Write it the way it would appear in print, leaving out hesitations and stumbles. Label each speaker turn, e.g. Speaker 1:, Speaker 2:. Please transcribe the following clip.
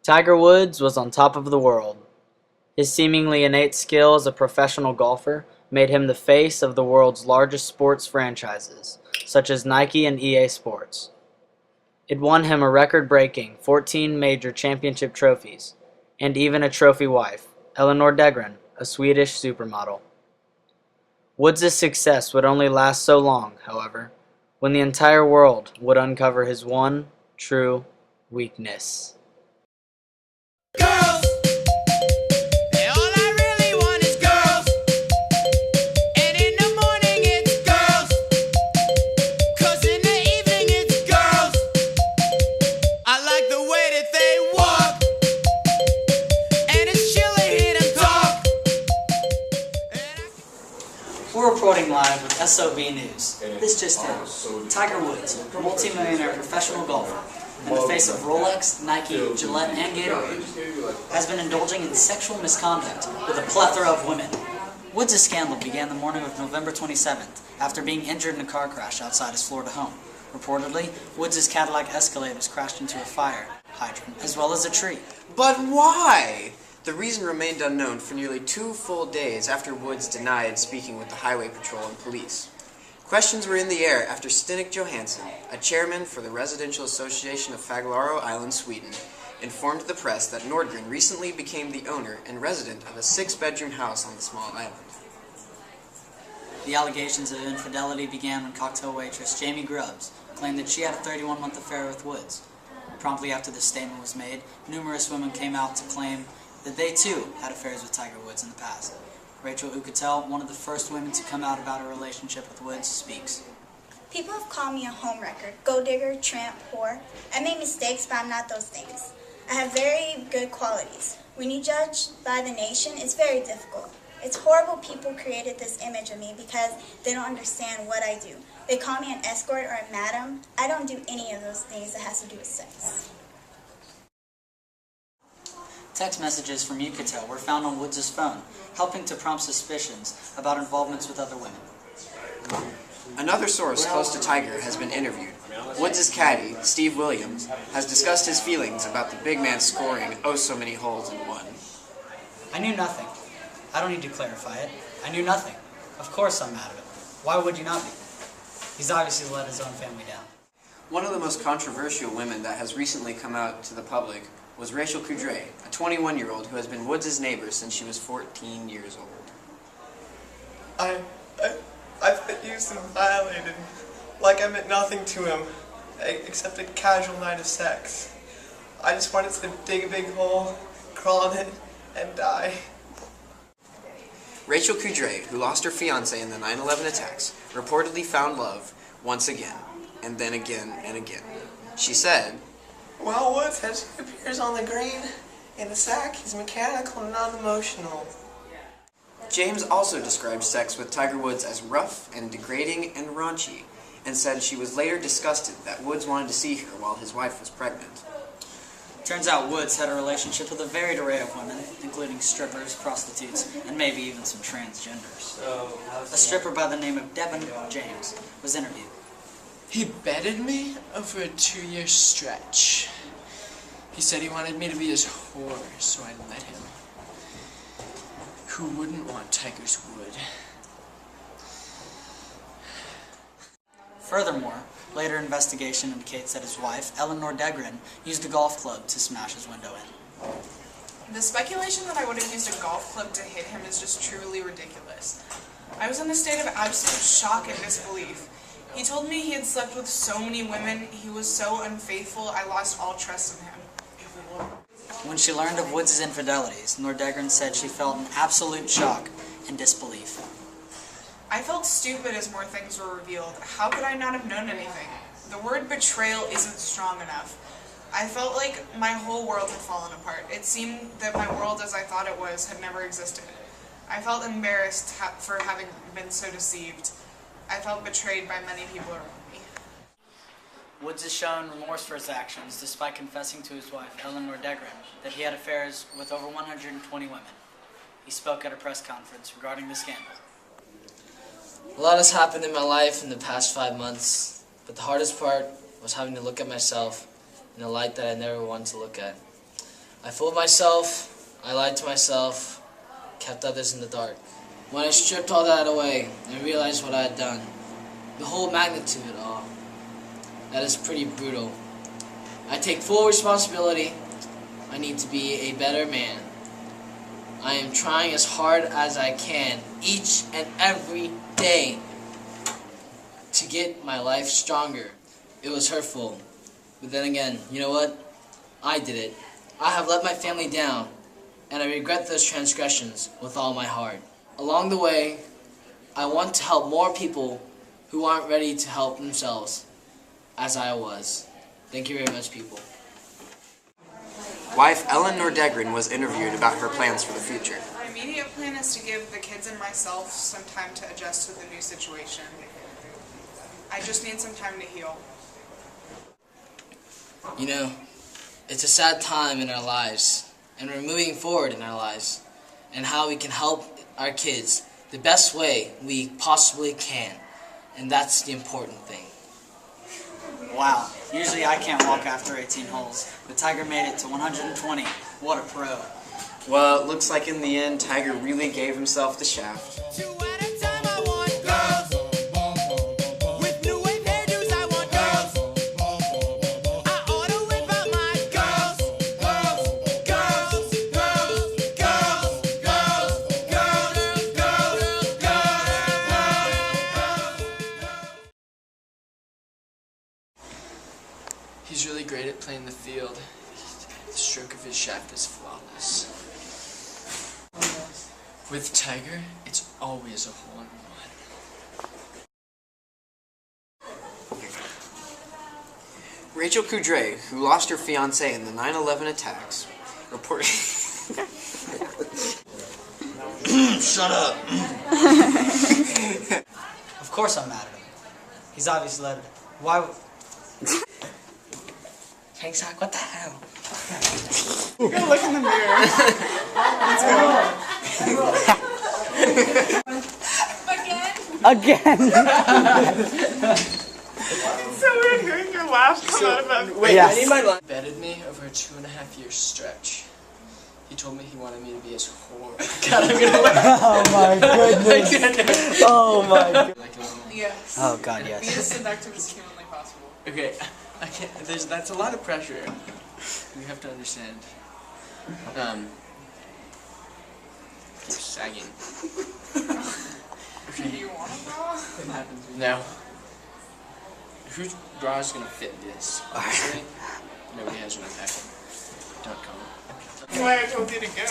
Speaker 1: Tiger Woods was on top of the world. His seemingly innate skill as a professional golfer made him the face of the world's largest sports franchises, such as Nike and EA Sports. It won him a record-breaking 14 major championship trophies, and even a trophy wife, Eleanor Degren, a Swedish supermodel. Woods' success would only last so long, however, when the entire world would uncover his one true weakness.
Speaker 2: Girls, and all I really want is girls. And in the morning it's girls, 'cause in the evening it's girls. I like the way that they walk, and it's chill to hear them talk.
Speaker 1: We're reporting live with SOB News. This just in. Tiger Woods, multi-millionaire professional golfer, in the face of Rolex, Nike, Gillette, and Gatorade, has been indulging in sexual misconduct with a plethora of women. Woods' scandal began the morning of November 27th after being injured in a car crash outside his Florida home. Reportedly, Woods' Cadillac Escalade was crashed into a fire hydrant, as well as a tree.
Speaker 3: But why? The reason remained unknown for nearly 2 full days after Woods denied speaking with the Highway Patrol and police. Questions were in the air after Stinnik Johansson, a chairman for the Residential Association of Fägelaro Island, Sweden, informed the press that Nordgren recently became the owner and resident of a 6-bedroom house on the small island.
Speaker 1: The allegations of infidelity began when cocktail waitress Jamie Grubbs claimed that she had a 31-month affair with Woods. Promptly after this statement was made, numerous women came out to claim that they too had affairs with Tiger Woods in the past. Rachel Ucatel, one of the first women to come out about her relationship with Woods, speaks.
Speaker 4: People have called me a homewrecker, gold digger, tramp, whore. I make mistakes, but I'm not those things. I have very good qualities. When you judge by the nation, it's very difficult. It's horrible people created this image of me because they don't understand what I do. They call me an escort or a madam. I don't do any of those things that has to do with sex.
Speaker 1: Text messages from Ucatel were found on Woods' phone, helping to prompt suspicions about involvements with other women.
Speaker 3: Another source close to Tiger has been interviewed. Woods' caddy, Steve Williams, has discussed his feelings about the big man scoring oh so many holes in one.
Speaker 1: I knew nothing. I don't need to clarify it. I knew nothing. Of course I'm mad at him. Why would you not be? He's obviously let his own family down.
Speaker 3: One of the most controversial women that has recently come out to the public was Rachel Coudray, a 21-year-old who has been Woods' neighbor since she was 14 years old.
Speaker 5: I've been used and violated, like I meant nothing to him, except a casual night of sex. I just wanted to dig a big hole, crawl in it, and die.
Speaker 3: Rachel Coudray, who lost her fiancé in the 9/11 attacks, reportedly found love once again, and then again and again. She said,
Speaker 5: Well, Woods, as he appears on the green, in the sack, he's mechanical and non-emotional.
Speaker 3: James also described sex with Tiger Woods as rough and degrading and raunchy, and said she was later disgusted that Woods wanted to see her while his wife was pregnant.
Speaker 1: Turns out Woods had a relationship with a varied array of women, including strippers, prostitutes, and maybe even some transgenders. A stripper by the name of Devin James was interviewed.
Speaker 6: He bedded me over a 2-year stretch. He said he wanted me to be his whore, so I let him. Who wouldn't want Tiger's wood?
Speaker 1: Furthermore, later investigation indicates that his wife, Eleanor Degren, used a golf club to smash his window in.
Speaker 7: The speculation that I would have used a golf club to hit him is just truly ridiculous. I was in a state of absolute shock and disbelief. He told me he had slept with so many women, he was so unfaithful, I lost all trust in him.
Speaker 1: When she learned of Woods' infidelities, Nordegren said she felt an absolute shock and disbelief.
Speaker 7: I felt stupid as more things were revealed. How could I not have known anything? The word betrayal isn't strong enough. I felt like my whole world had fallen apart. It seemed that my world as I thought it was had never existed. I felt embarrassed for having been so deceived. I felt betrayed by many people around me.
Speaker 1: Woods has shown remorse for his actions, despite confessing to his wife, Eleanor Degren, that he had affairs with over 120 women. He spoke at a press conference regarding the scandal.
Speaker 8: A lot has happened in my life in the past 5 months, but the hardest part was having to look at myself in a light that I never wanted to look at. I fooled myself, I lied to myself, kept others in the dark. When I stripped all that away and realized what I had done, the whole magnitude of it all, that is pretty brutal. I take full responsibility. I need to be a better man. I am trying as hard as I can each and every day to get my life stronger. It was hurtful. But then again, you know what? I did it. I have let my family down, and I regret those transgressions with all my heart. Along the way, I want to help more people who aren't ready to help themselves, as I was. Thank you very much, people.
Speaker 3: Wife Ellen Nordegren was interviewed about her plans for the future.
Speaker 7: My immediate plan is to give the kids and myself some time to adjust to the new situation. I just need some time to heal.
Speaker 8: You know, it's a sad time in our lives, and we're moving forward in our lives, and how we can help our kids the best way we possibly can, and that's the important thing.
Speaker 1: Wow, usually I can't walk after 18 holes, but Tiger made it to 120. What a pro.
Speaker 3: Well, it looks like in the end, Tiger really gave himself the shaft.
Speaker 2: Two at a time, I want girls. With new wave hairdos, I want girls. I ought to whip out my girls. Girls, girls, girls, girls, girls, girls, girls, girls.
Speaker 6: He's really great at playing the field. The stroke of his shaft is flawless. With Tiger, it's always a hole-in-one.
Speaker 3: Rachel Coudray, who lost her fiancé in the 9/11 attacks, reported...
Speaker 1: Shut up. Of course I'm mad at him. He's obviously let it. Why would...
Speaker 8: Hey, Zach, what the hell?
Speaker 7: Go look in the mirror.
Speaker 1: Again.
Speaker 7: So weird hearing your laugh come out of us.
Speaker 6: Wait,
Speaker 1: Yes.
Speaker 6: I need my line. Betted me over a 2.5-year stretch. He told me he wanted me to be his whore. God, I'm gonna win.
Speaker 1: Oh my goodness. Oh my goodness.
Speaker 6: Like,
Speaker 7: Yes.
Speaker 1: Oh god,
Speaker 7: Be
Speaker 1: yes.
Speaker 7: as seductive as humanly possible.
Speaker 6: okay, I can't. That's a lot of pressure. You have to understand. Keep sagging.
Speaker 7: Do you want a bra?
Speaker 6: No. Whose bra is gonna fit this? Honestly, nobody has one packing. Don't call.
Speaker 7: That's why I told you to go.